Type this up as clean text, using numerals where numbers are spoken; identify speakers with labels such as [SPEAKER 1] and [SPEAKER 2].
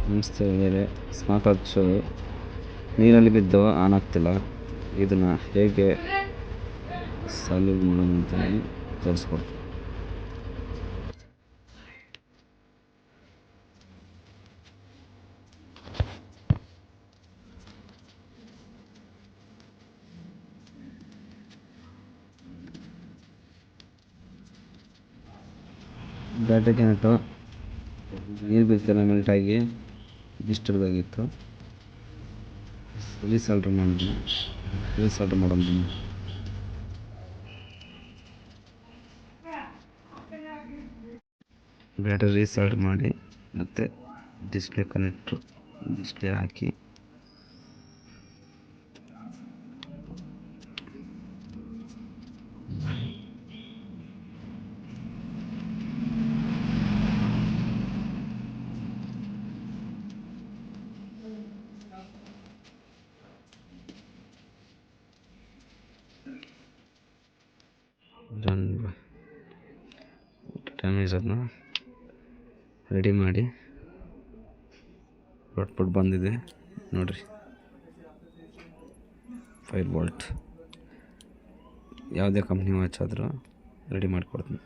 [SPEAKER 1] ನಮಸ್ತೆ ಗೆಳೆಯರೆ. Smart watch ನೀರಲ್ಲಿ ಬಿದ್ದು ಆನ್ ಆಗ್ತಿಲ್ಲ. ಇದನ್ನು ಹೇಗೆ ಸಾಲ್ವ್ ಮಾಡೋದು ಅಂತೇಳಿ ತೋರಿಸ್ಕೊಡ್ತೀನಿ. ಬ್ಯಾಟ್ರಿ ಕನೆಕ್ಟು ನೀರು ಬಿದ್ದೆಲ್ಲ ಮೆಲ್ಟಾಗಿ ಡಿಸ್ಟರ್ಬ್ ಆಗಿತ್ತು. ರೀಸಾಲ್ಡ್ರ್ ಮಾಡೋಣ. ಬ್ಯಾಟ್ರಿ ರೀಸಾಲ್ಡ್ರ್ ಮಾಡಿ ಮತ್ತು ಡಿಸ್ಪ್ಲೇ ಹಾಕಿ ಡ್ಯಾಮೇಜ್ ಅದನ್ನ ರೆಡಿ ಮಾಡಿ ಔಟ್ಪುಟ್ ಬಂದಿದೆ ನೋಡಿರಿ. 5 ವೋಲ್ಟ್. ಯಾವುದೇ ಕಂಪ್ನಿ ವಾಚ್ ಆದರೂ ರೆಡಿ ಮಾಡಿಕೊಡ್ತೀನಿ.